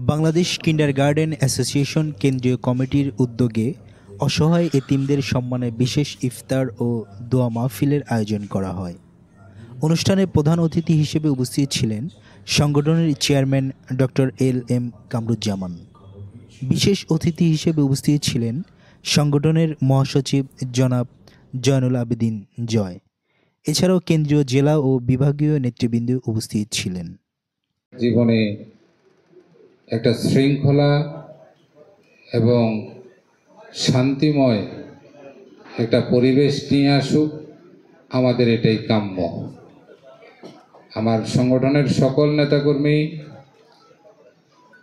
Bangladesh kindergarten association কেন্দ্রীয় কমিটির উদ্যোগে অসহায় এতিমদের সম্মানে বিশেষ ইফতার ও দোয়া মাহফিলের আয়োজন করা হয়। অনুষ্ঠানে প্রধান অতিথি হিসেবে উপস্থিত ছিলেন সংগঠনের চেয়ারম্যান ডক্টর এল.এম. কামরুজ্জামান। বিশেষ অতিথি হিসেবে উপস্থিত ছিলেন সংগঠনের মহাসচিব জনাব জয়নুল আবেদিন জয়। এছাড়াও কেন্দ্রীয় জেলা ও বিভাগীয় নেতৃবৃন্দ উপস্থিত ছিলেন। জীবনে একটা শৃঙ্খলা এবং শান্তিময় একটা পরিবেশ নিয়ে আসুক, আমাদের এটাই কাম্য। আমার সংগঠনের সকল নেতাকর্মী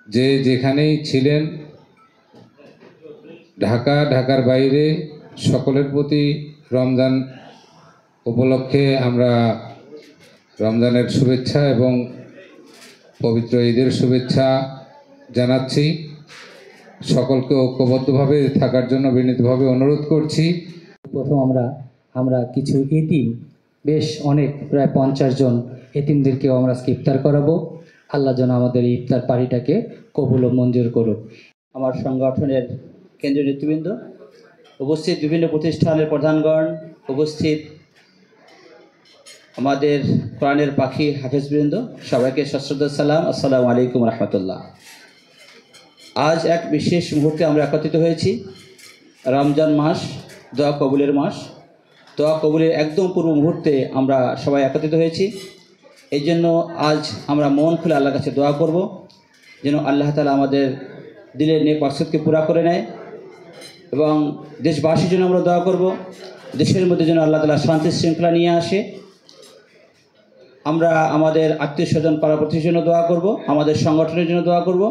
যে যেখানেই ছিলেন, ঢাকার বাইরে, সকলের প্রতি রমজান উপলক্ষে আমরা রমজানের শুভেচ্ছা এবং পবিত্র ঈদের শুভেচ্ছা জানাচ্ছি। সকলকে ঐক্যবদ্ধভাবে থাকার জন্য বিনীতভাবে অনুরোধ করছি। প্রথম আমরা কিছু এতিম, বেশ অনেক, প্রায় 50 জন এতিমদেরকেও আমরা ইফতার করাবো। আল্লাহ যেন আমাদের এই ইফতার পার্টিটাকে কবুল ও মঞ্জুর করুক। আমার সংগঠনের কেন্দ্রীয় নেতৃবৃন্দ উপস্থিত, বিভিন্ন প্রতিষ্ঠানের প্রধানগণ উপস্থিত, আমাদের কোরআনের পাখি হাফেজবৃন্দ, সবাইকে সশ্রদ্ধ সালাম, আসসালামু আলাইকুম রহমতুল্লাহ। আজ এক বিশেষ মুহূর্তে আমরা একত্রিত হয়েছি। রমজান মাস, দোয়া কবুলের মাস। দোয়া কবুলের একদম পূর্ব মুহূর্তে আমরা সবাই একত্রিত হয়েছি। এই জন্য আজ আমরা মন খুলে আল্লাহর কাছে দোয়া করব, যেন আল্লাহ তাআলা আমাদের দিলের নেক মাকসাদকে পুরা করে নেয়। এবং দেশবাসীর জন্য আমরা দোয়া করব, দেশের মধ্যে যেন আল্লাহ তাআলা শান্তি শৃঙ্খলা নিয়ে আসে। আমরা আমাদের আত্মীয় স্বজন পাড়া প্রতিবেশীর জন্য দোয়া করব, আমাদের সংগঠনের জন্য দোয়া করব।